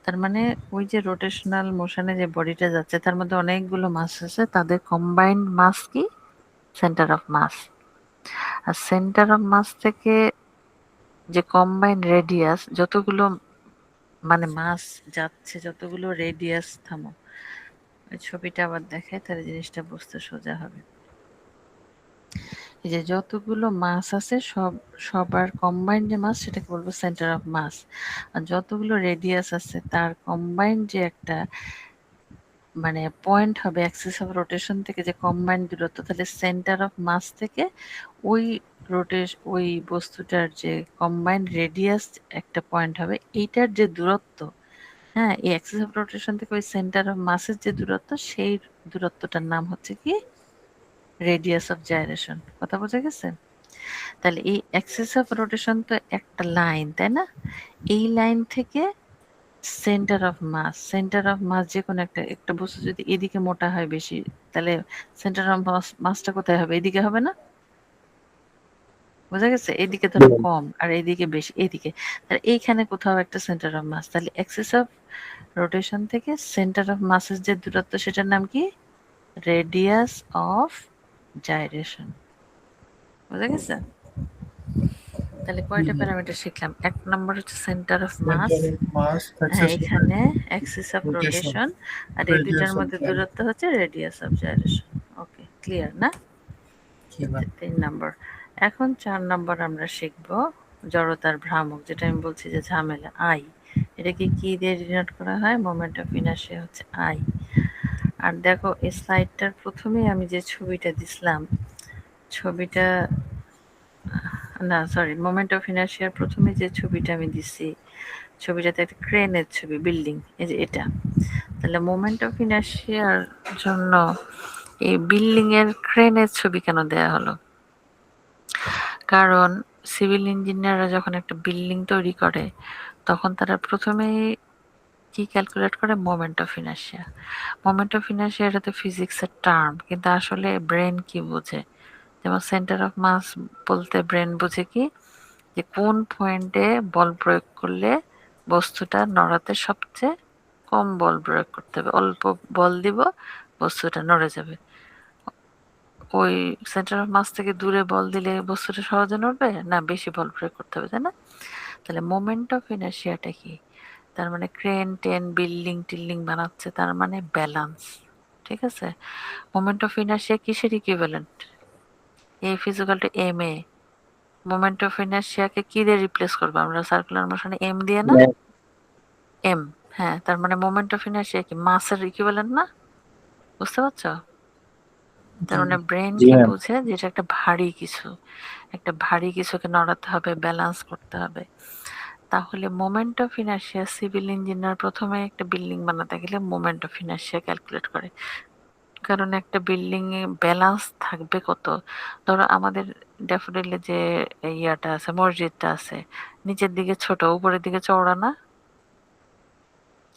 তার মানে ওই যে রোটেশনাল মোশনে যে বডিটা যাচ্ছে, তার মধ্যে অনেকগুলো মাস আছে, তাদের কম্বাইন্ড মাস কি? Centre of mass. আর সেন্টার অফ মাস থেকে যে কম্বাইন্ড রেডিয়াস, যতগুলো মানে মাস যাচ্ছে, যতগুলো রেডিয়াস, থামো ওই ছবিটা আবার দেখায়, তাহলে জিনিসটা বুঝতে সোজা হবে। এই যে যতগুলো মাস আছে, সবার কম্বাইন্ড যে মাস, সেটাকে বলবো সেন্টার অফ মাস। আর যতগুলো রেডিয়াস আছে, তার কম্বাইন্ড যে একটা মানে পয়েন্ট হবে অ্যাক্সিস অফ রোটেশন থেকে যে কম্বাইন্ড দূরত্ব, তাহলে সেন্টার অফ মাস থেকে ওই ওই বস্তুটার যে কম্বাইন্ড রেডিয়াস একটা পয়েন্ট হবে, এইটার যে দূরত্ব, হ্যাঁ, এই অ্যাক্সিস অফ রোটেশন থেকে ওই সেন্টার অফ মাসের যে দূরত্ব, সেই দূরত্বটার নাম হচ্ছে কি রেডিয়াস অফ জাইরেশন। কথা বোঝা গেছে? তাহলে এই অ্যাক্সিস অফ রোটেশন তো একটা লাইন, তাই না? এই লাইন থেকে সেন্টার অফ মাস যে কোনো একটা বস্তু যদি এদিকে মোটা হয় বেশি, তাহলে সেন্টার অফ মাসটা কোথায় হবে? এদিকে হবে না? বোঝা গেছে? এদিকে ধরো কম আর এদিকে বেশি, এদিকে। তাহলে এইখানে কোথাও একটা সেন্টার অফ মাস, তাহলে অ্যাক্সিস অফ রোটেশন থেকে সেন্টার অফ মাসের যে দূরত্ব, সেটার নাম কি? Radius of gyration. বোঝা গেছে? তাহলে কয়টা প্যারামিটার শিখলাম? এক নম্বর হচ্ছে centre of mass, Center of mass, হ্যাঁ, axis of এখানে অ্যাক্সিস অফ rotation, রোটেশন, আর এই দুটার radius of মধ্যে gyration. দূরত্ব হচ্ছে radius of gyration. Okay, clear না? Okay, ma'am. 3 নম্বর। এখন 4 নম্বর আমরা শিখব জড়তার ভ্রামক, যেটা আমি বলছি যে ঝামেলা, আই। এটাকে কি দিয়ে ডিনোট করা হয়? মোমেন্ট অফ ইনার্শিয়া হচ্ছে আই। আর দেখো এই স্লাইডটার প্রথমেই আমি যে ছবিটা দিছিলাম, ছবিটা না সরি, মোমেন্ট অফ ইনার্শিয়ার প্রথমে যে ছবিটা আমি দিছি, ছবিটাতে একটা ক্রেনের ছবি, বিল্ডিং, এই যে এটা। তাহলে মোমেন্ট অফ ইনার্শিয়ার জন্য এই বিল্ডিং এর ক্রেনের ছবি কেন দেয়া হলো? কারণ সিভিল ইঞ্জিনিয়াররা যখন একটা বিল্ডিং তৈরি করে, তখন তারা প্রথমেই কি ক্যালকুলেট করে? Moment of inertia. Moment of inertia এটা তো ফিজিক্সের টার্ম, কিন্তু আসলে ব্রেন কি বোঝে? যেমন সেন্টার অফ মাস বলতে ব্রেন বোঝে কি, যে কোন পয়েন্টে বল প্রয়োগ করলে বস্তুটা নড়াতে সবচেয়ে কম বল প্রয়োগ করতে হবে, অল্প বল দিব বস্তুটা নড়ে যাবে। ওই সেন্টার অফ মাস থেকে দূরে বল দিলে বস্তুটা সহজে নড়বে না, বেশি বল প্রয়োগ করতে হবে, তাই না? তাহলে মোমেন্ট অফ ইনার্শিয়াটা কি? তার মানে ক্রেন টেন বিল্ডিং টিল্ডিং বানাচ্ছে, তার মানে ব্যালেন্স। ঠিক আছে? মোমেন্ট অফ ইনার্শিয়া কিসের equivalent? F is equal to M A. Moment of ইনার্শিয়াকে কি দিয়ে রিপ্লেস করবো আমরা? সার্কুলার মোশনে এম দিয়ে না? এম। হ্যাঁ, তার মানে মোমেন্ট অফ ইনার্শিয়া কি মাসের ইকুইভ্যালেন্ট না? বুঝতে পারছো? তার মানে ব্রেন জি কি ম্যাম। বুঝে যে এটা একটা ভারী কিছু, একটা ভারী কিছুকে নড়াতে হবে, ব্যালেন্স করতে হবে। তাহলে moment of inertia, civil engineer প্রথমে একটা বিল্ডিং বানাতে গেলে মোমেন্ট অফ ইনার্শিয়া ক্যালকুলেট করে। কারণ একটা বিল্ডিং এ ব্যালেন্স থাকবে কত? ধরো আমাদের ড্যাফোডিলে যে ইয়াটা আছে, মসজিদটা আছে, নিচের দিকে ছোট, উপরের দিকে চওড়া না?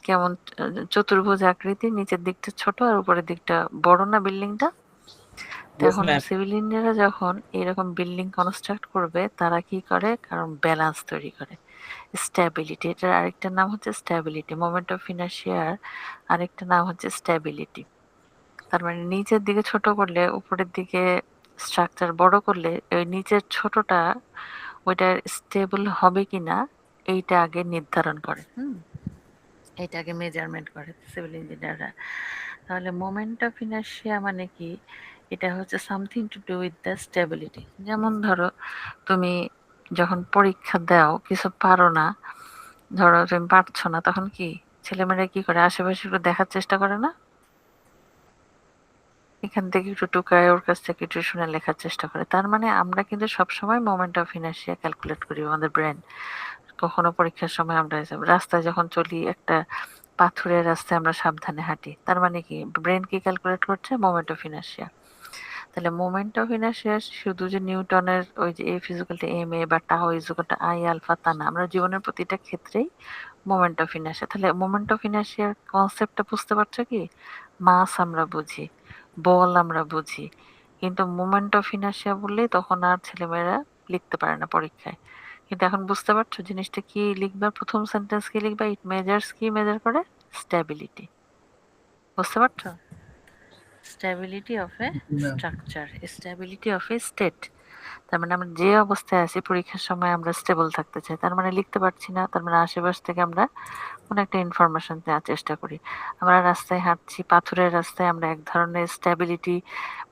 কেমন চতুর্ভুজ আকৃতি, নিচের দিকটা ছোট আর উপরের দিকটা বড় না বিল্ডিংটা? এখন সিভিল ইঞ্জিনিয়াররা যখন এরকম বিল্ডিং কনস্ট্রাক্ট করবে, তারা কি করে? কারণ ব্যালেন্স তৈরি করে, স্ট্যাবিলিটি। এটার আরেকটা নাম হচ্ছে স্ট্যাবিলিটি। মোমেন্ট অফ ইনার্শিয়ার আরেকটা নাম হচ্ছে স্ট্যাবিলিটি। তার মানে নিচের দিকে ছোট করলে উপরের দিকে স্ট্রাকচার বড় করলে, ওই নিচের ছোটটা ওইটা স্টেবল হবে কিনা এইটা আগে নির্ধারণ করে। এইটা আগে মেজারমেন্ট করে সিভিল ইঞ্জিনিয়াররা। তাহলে মোমেন্ট অফ ইনার্শিয়া মানে কি? এটা হচ্ছে something to do with the stability. যেমন ধরো তুমি যখন পরীক্ষা দাও, কিছু পারো না, ধরো তুমি পারছো না, তখন কি ছেলেমেয়েরা কি করে? আশেপাশে একটু দেখার চেষ্টা করে না? এখান থেকে একটু টুকায়, ওর কাছ থেকে একটু শুনে লেখার চেষ্টা করে। তার মানে আমরা কিন্তু সবসময় মোমেন্ট অফ ইনার্শিয়া ক্যালকুলেট করি, আমাদের ব্রেন। কখনো পরীক্ষার সময় আমরা রাস্তায় যখন চলি, একটা পাথুরের রাস্তায় আমরা সাবধানে হাঁটি, তার মানে কি ব্রেন কি ক্যালকুলেট করছে? Moment of inertia. তাহলে মোমেন্ট অফ ইনার্শিয়া শুধু যে নিউটনের ওই যে F is equal to M A বা tau is equal to I alpha তা না, আমরা জীবনের প্রতিটা ক্ষেত্রেই মোমেন্ট অফ ইনার্শিয়া। তাহলে মোমেন্ট অফ ইনার্শিয়ার কনসেপ্টটা বুঝতে পারছো কি? মাস আমরা বুঝি, বল আমরা বুঝি, কিন্তু মোমেন্ট অফ ইনার্শিয়া বললেই তখন আর ছেলেমেয়েরা লিখতে পারে না পরীক্ষায়। কিন্তু এখন বুঝতে পারছো জিনিসটা কি লিখবা? প্রথম সেন্টেন্স কি লিখবা? ইট মেজার্স, কি মেজার করে? স্ট্যাবিলিটি। বুঝতে পারছো? Stability of A structure, stability of a state. তার মানে আমরা যে অবস্থায় আছি পরীক্ষার সময় আমরা স্টেবল থাকতে চাই, তার মানে লিখতে পারছি না, তার মানে আশেপাশ থেকে আমরা কোনো একটা ইনফরমেশন নেওয়ার চেষ্টা করি। আমরা রাস্তায় হাঁটছি, পাথরের রাস্তায়, আমরা এক ধরনের স্ট্যাবিলিটি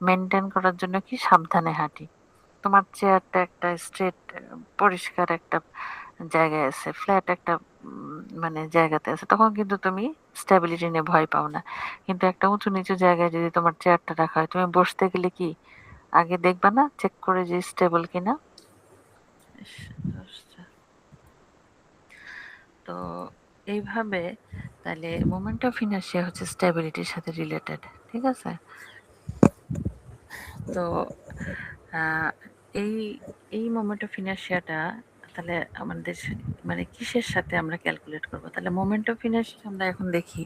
মেনটেন করার জন্য কি সাবধানে হাঁটি। তোমার চেয়ারটা একটা স্ট্রেট পরিষ্কার একটা জায়গায় আছে, ফ্ল্যাট একটা মানে জায়গাতে আছে, তখন কিন্তু তুমি স্টেবিলিটি নিয়ে ভয় পাও না। কিন্তু একটা উঁচু নিচু জায়গায় যদি তোমার চেয়ারটা রাখা হয়, তুমি বসতে গেলে কি আগে দেখবা না চেক করে যে স্টেবল কিনা? ইস, দশটা। তো এইভাবে তাহলে মোমেন্ট অফ ইনার্শিয়া হচ্ছে স্টেবিলিটির সাথে রিলেটেড, ঠিক আছে? তো আহ, এই এই মোমেন্ট অফ ইনার্শিয়াটা তাহলে আমাদের মানে কিসের সাথে আমরা ক্যালকুলেট করব? তাহলে মোমেন্ট অফ ইনার্শিয়া আমরা এখন দেখি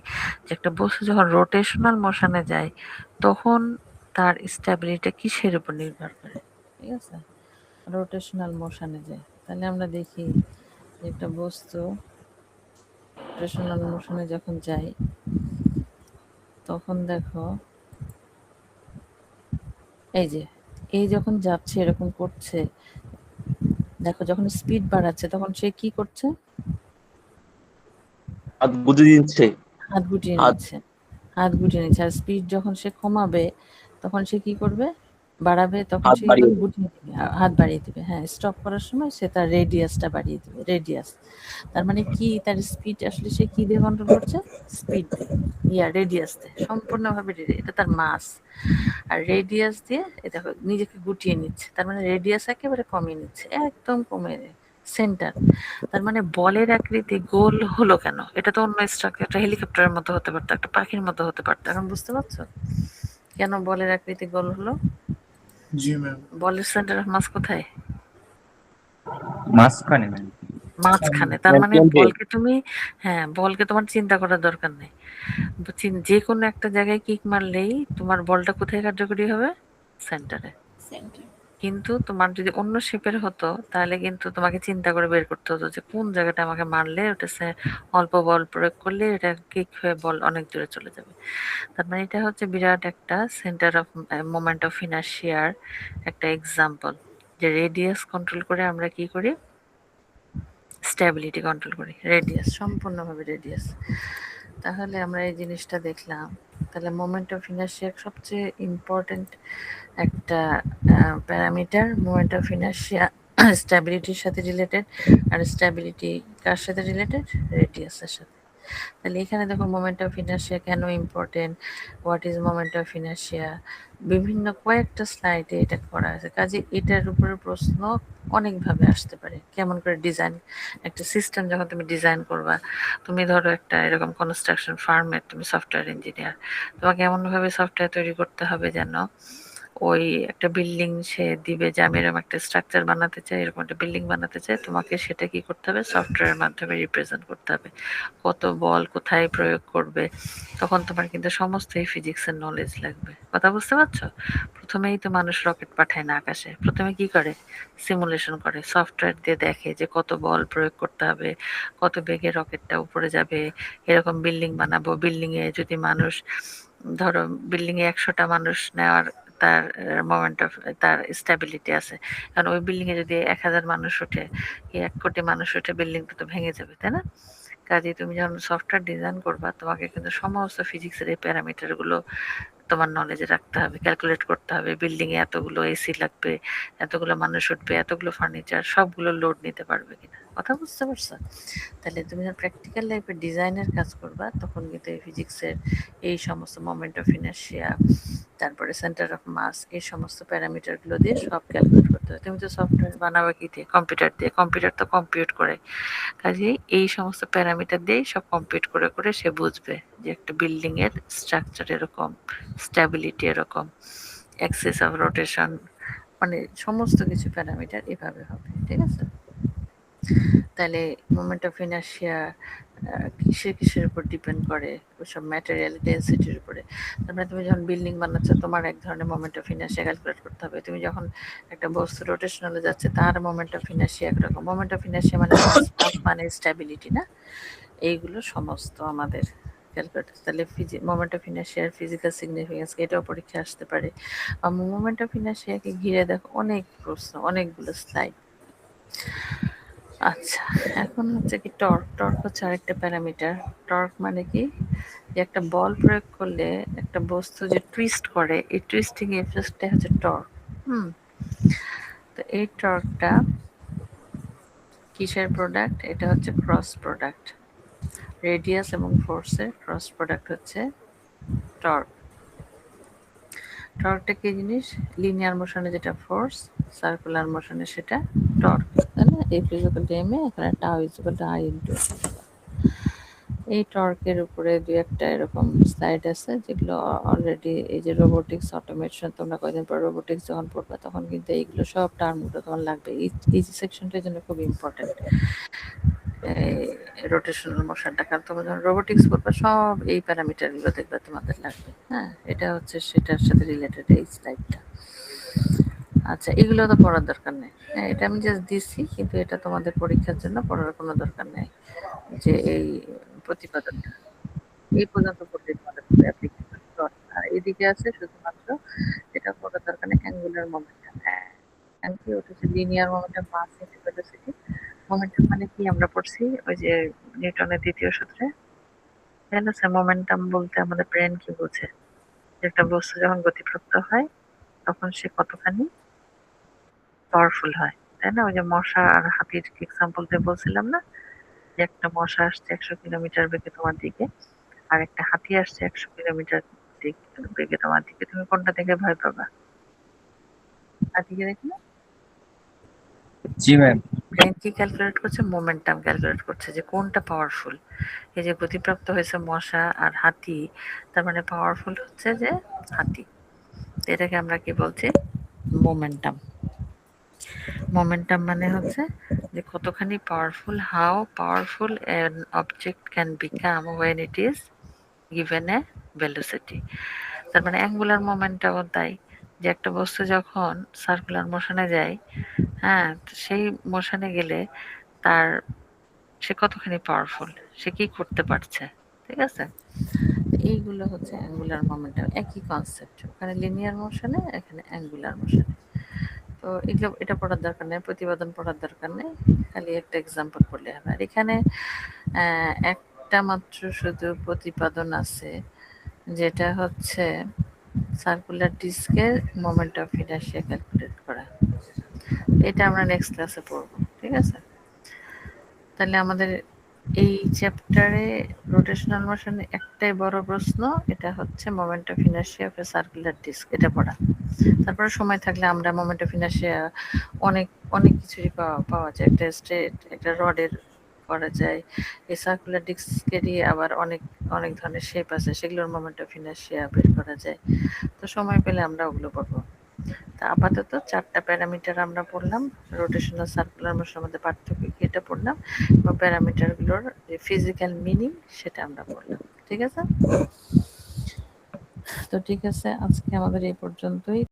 যে একটা বস্তু যখন রোটেশনাল মোশনে যায় তখন তার স্টেবিলিটি কিসের উপর নির্ভর করে, ঠিক আছে? রোটেশনাল মোশনে যায়, তাহলে আমরা দেখি যে একটা বস্তু রোটেশনাল মোশনে যখন যায় তখন দেখো এই যখন যাচ্ছে এরকম করছে, দেখো যখন স্পিড বাড়াচ্ছে তখন সে কি করছে? হাত বুঝে দিচ্ছে। হাত গুটিয়ে হাত নিচ্ছে, হাত গুটিয়ে নিচ্ছে। আর স্পিড যখন সে কমাবে তখন সে কি করবে? বাড়াবে, তখন হাত সে কি বাড়িয়ে করবে? দেয়। গুটিয়ে দিবে, হাত বাড়িয়ে দিবে। হ্যাঁ, স্টপ করার সময় সে তার রেডিয়াসটা বাড়িয়ে দিবে, রেডিয়াস। তার মানে কি, তার স্পিড আসলে সে কি দিয়ে কন্ট্রোল করছে? স্পিড দিয়ে, রেডিয়াস দিয়ে, সম্পূর্ণভাবে এটা তার মাস। আর রেডিয়াস দিয়ে এই দেখো নিজেকে গুটিয়ে নিচ্ছে, তার মানে রেডিয়াস একেবারে কমিয়ে নিচ্ছে, একদম কমে সেন্টার। তার মানে বলের আকৃতি গোল হলো কেন? এটা তো অন্য স্ট্রাকচার, একটা হেলিকপ্টারের মতো হতে পারতো, একটা পাখির মতো হতে পারতো। এখন বুঝতে পারছো কেন বলের আকৃতি গোল হলো? जी मैम। বলের সেন্টার অফ মাস কোথায়? মাঝখানে ম্যাম। মাঝখানে। তার মানে কেন্দ্রে। বলকে তুমি, হ্যাঁ, বলকে তোমার চিন্তা করার দরকার নেই। যে কোনো একটা জায়গায় কিক মারলেই তোমার বলটা কোথায় কার্যকরী হবে? সেন্টারে। সেন্টার। কিন্তু তোমার যদি অন্য শেপের হতো তাহলে কিন্তু তোমাকে চিন্তা করে বের করতে হতো যে কোন জায়গাটা আমাকে মারলে ওটা অল্প বল প্রয়োগ করলে এটা কিক হয়ে বল অনেক দূরে চলে যাবে। তার মানে এটা হচ্ছে বিরাট একটা সেন্টার অফ মোমেন্ট অফ ইনার্শিয়ার একটা এক্সাম্পল, যে রেডিয়াস কন্ট্রোল করে আমরা কি করি? স্টেবিলিটি কন্ট্রোল করি, রেডিয়াস, সম্পূর্ণভাবে রেডিয়াস। তাহলে আমরা এই জিনিসটা দেখলাম। তাহলে মোমেন্ট অফ ইনার্শিয়ার সবচেয়ে ইম্পর্টেন্ট একটা প্যারামিটার মোমেন্ট অফ ইনার্শিয়া স্ট্যাবিলিটির সাথে রিলেটেড। আর স্ট্যাবিলিটি কার সাথে রিলেটেড? রেডিয়াসের সাথে। তাহলে এখানে দেখো মোমেন্ট অফ ইনার্শিয়া কেন important, what is moment of inertia, বিভিন্ন কয়েকটা স্লাইডে এটা করা আছে। কাজে এটার উপরে প্রশ্ন অনেকভাবে আসতে পারে। কেমন করে ডিজাইন, একটা সিস্টেম যখন তুমি ডিজাইন করবা, তুমি ধরো একটা এরকম কনস্ট্রাকশন ফার্মের তুমি সফটওয়্যার ইঞ্জিনিয়ার, তোমাকে এমনভাবে সফটওয়্যার তৈরি করতে হবে যেন ওই একটা বিল্ডিং সে দিবে যে আমি এরকম একটা স্ট্রাকচার বানাতে চাই, এরকম একটা বিল্ডিং বানাতে চাই, তোমাকে সেটা কি করতে হবে? সফটওয়্যারের মাধ্যমে রিপ্রেজেন্ট করতে হবে। কত বল কোথায় প্রয়োগ করবে, তখন তোমার কিন্তু সমস্ত এই ফিজিক্সের নলেজ লাগবে। কথা বুঝতে পারছো? প্রথমেই তো মানুষ রকেট পাঠায় না আকাশে, প্রথমে কি করে? সিমুলেশন করে, সফটওয়্যার দিয়ে দেখে যে কত বল প্রয়োগ করতে হবে, কত বেগে রকেটটা উপরে যাবে, এরকম বিল্ডিং বানাবো, বিল্ডিং এ যদি মানুষ, ধরো বিল্ডিং এ 100টা মানুষ নেওয়ার তার মোমেন্ট অফ, তার স্টেবিলিটি আছে। কারণ ওই বিল্ডিং এ যদি 1000 মানুষ ওঠে, কি 1 কোটি মানুষ ওঠে, বিল্ডিংটা তো ভেঙে যাবে, তাই না? কাজেই তুমি যখন সফটওয়্যার ডিজাইন করবা তোমাকে কিন্তু সমস্ত ফিজিক্সের এই প্যারামিটার গুলো তোমার নলেজে রাখতে হবে, ক্যালকুলেট করতে হবে। বিল্ডিং এ এতগুলো এসি লাগবে, এতগুলো মানুষ উঠবে, এতগুলো ফার্নিচার, সবগুলো লোড নিতে পারবে কিনা। কথা বুঝতে পারছো? তাহলে তুমি যখন প্র্যাকটিক্যাল লাইফে ডিজাইনের কাজ করবা তখন কিন্তু এই ফিজিক্সের এই সমস্ত মোমেন্ট অফ ইনার্শিয়া, তারপরে সেন্টার অফ মাস, এই সমস্ত প্যারামিটারগুলো দিয়ে সব ক্যালকুলেট করতে হবে। তুমি তো সফটওয়্যার বানাবে কি দিয়ে? কম্পিউটার দিয়ে। কম্পিউটার তো কম্পিউট করে, কাজেই এই সমস্ত প্যারামিটার দিয়েই সব কম্পিউট করে করে সে বুঝবে যে একটা বিল্ডিং এর স্ট্রাকচার এরকম, স্ট্যাবিলিটি এরকম, অ্যাক্সিস অফ রোটেশন, মানে সমস্ত কিছু প্যারামিটার এভাবে হবে, ঠিক আছে? তাহলে মোমেন্ট অফ ইনার্শিয়া কিসের উপর ডিপেন্ড করে? ওইসব ম্যাটেরিয়াল ডেন্সিটির উপরে। তারপরে তুমি যখন বিল্ডিং বানাচ্ছ তোমার এক ধরনের মোমেন্ট অফ ইনার্শিয়া ক্যালকুলেট করতে হবে। তুমি যখন একটা বস্তু রোটেশনালে যাচ্ছে তার মোমেন্ট অফ ইনার্শিয়া একরকম। মোমেন্ট অফ ইনার্শিয়া মানে মাস মানে স্ট্যাবিলিটি না, এইগুলো সমস্ত আমাদের ক্যালকুলেট। তাহলে মোমেন্ট অফ ইনার্শিয়ার ফিজিক্যাল সিগনিফিকেন্স এটাও পরীক্ষা আসতে পারে। মোমেন্ট অফ ইনার্শিয়াকে ঘিরে দেখো অনেক প্রশ্ন, অনেকগুলো স্লাইড। আচ্ছা, এখন হচ্ছে কি টর্ক। টর্ক হচ্ছে আরেকটা প্যারামিটার। টর্ক মানে কি, যে একটা বল প্রয়োগ করলে একটা বস্তু যে টুইস্ট করে, এই টুইস্টিং এফেক্টটা হচ্ছে টর্ক। তো এই টর্কটা কিসের প্রোডাক্ট? এটা হচ্ছে ক্রস প্রোডাক্ট। রেডিয়াস এবং ফোর্সের ক্রস প্রোডাক্ট হচ্ছে টর্ক। টর্কটা কি জিনিস? লিনিয়ার মোশনে যেটা ফোর্স, সার্কুলার মোশনে সেটা টর্ক, তাই না? এফ ইকুয়াল টু এম এ, এখানে tau equal to I into. এই টর্কের উপরে দুই একটা এরকম স্লাইড আছে যেগুলো অলরেডি এই যে রোবোটিক্স অটোমেশন, তোমরা কয়েকদিন পর রোবোটিক্স যখন পড়বে তখন কিন্তু এইগুলো সব টার্মগুলো তোমার লাগবে। এই সেকশনটার জন্য খুব ইম্পর্টেন্ট রোটেশনাল মোশনটা, কারণ তোমরা যখন রোবোটিক্স পড়বে সব এই প্যারামিটারগুলো দেখবে তোমাদের লাগবে। হ্যাঁ, এটা হচ্ছে সেটার সাথে রিলেটেড এই স্লাইডটা। আচ্ছা, এগুলো তো পড়ার দরকার নেই। হ্যাঁ, এটা আমি জাস্ট দিচ্ছি, কিন্তু এটা তোমাদের পরীক্ষার জন্য পড়ার কোনো দরকার নেই। যে এই প্রতিপাদনটা এই পর্যন্ত পড়লে তোমাদের খুব অ্যাপ্লিকেবল। আর এদিকে আছে শুধুমাত্র যেটা পড়ার দরকার নেই, অ্যাঙ্গুলার মোমেন্টাম। হ্যাঁ, কি ওটা হচ্ছে linear momentum mass into velocity. Momentum মানে কি আমরা পড়ছি ওই যে নিউটনের দ্বিতীয় সূত্রে, তাই না? মোমেন্টাম বলতে আমাদের ব্রেন কি বোঝে? যে একটা বস্তু যখন গতিপ্রাপ্ত হয় তখন সে কতখানি পাওয়ারফুল হয়, তাই না? ওই যে মশা আর হাতির এক্সাম্পল দিয়ে বলছিলাম না, যে একটা মশা আসছে 100 কিলোমিটার বেগে তোমার দিকে, আর একটা হাতি আসছে 100 কিলোমিটার বেগে তোমার দিকে, তুমি কোনটা দেখে ভয় পাবা? হাতিকে দেখে না? জি ম্যাম। ব্রেন কি ক্যালকুলেট করছে? মোমেন্টাম ক্যালকুলেট করছে যে কোনটা পাওয়ারফুল। এই যে গতিপ্রাপ্ত হয়েছে মশা আর হাতি, তার মানে পাওয়ারফুল হচ্ছে যে হাতি। এটাকে আমরা কি বলছি? মোমেন্টাম। মোমেন্টাম মানে হচ্ছে যে কতখানি powerful, how powerful an object can become when it is given a velocity। তার মানে অ্যাঙ্গুলার মোমেন্টামও তাই, যে একটা বস্তু যখন সার্কুলার মোশনে যায়, হ্যাঁ, তো সেই মোশনে গেলে তার সে কতখানি পাওয়ারফুল, সে কি করতে পারছে, ঠিক আছে? এইগুলো হচ্ছে অ্যাঙ্গুলার মোমেন্টাম, একই কনসেপ্ট। ওখানে লিনিয়ার মোশনে, এখানে অ্যাঙ্গুলার মোশনে। তো এগুলো এটা পড়ার দরকার নেই, প্রতিপাদন পড়ার দরকার নেই, খালি একটা এক্সাম্পল পড়লে হবে। আর এখানে একটা মাত্র শুধু প্রতিপাদন আছে, যেটা হচ্ছে সার্কুলার ডিস্কের মোমেন্ট অফ ইনার্শিয়া ক্যালকুলেট করা। এটা আমরা নেক্সট ক্লাসে পড়বো, ঠিক আছে? তাহলে আমাদের এই চ্যাপ্টারে রোটেশনাল মোশনে একটাই বড় প্রশ্ন, এটা হচ্ছে moment of inertia of a circular disc, এটা পড়া। তারপরে সময় থাকলে আমরা মোমেন্ট অফ ইনার্শিয়া অনেক অনেক কিছুই পাওয়া যায়। একটা স্ট্রেট একটা রডের করা যায়, এই সার্কুলার ডিস্কেরই আবার অনেক অনেক ধরনের শেপ আছে, সেগুলোর মোমেন্ট অফ ইনার্শিয়া বের করা যায়। তো সময় পেলে আমরা ওগুলো পড়বো। তা আপাতত 4টা প্যারামিটার আমরা পড়লাম, রোটেশনাল সার্কুলার মোশনের মধ্যে পার্থক্য কি এটা পড়লাম, এবং প্যারামিটারগুলোর যে ফিজিক্যাল মিনিং সেটা আমরা পড়লাম, ঠিক আছে? তো ঠিক আছে, আজকে আমাদের এই পর্যন্তই।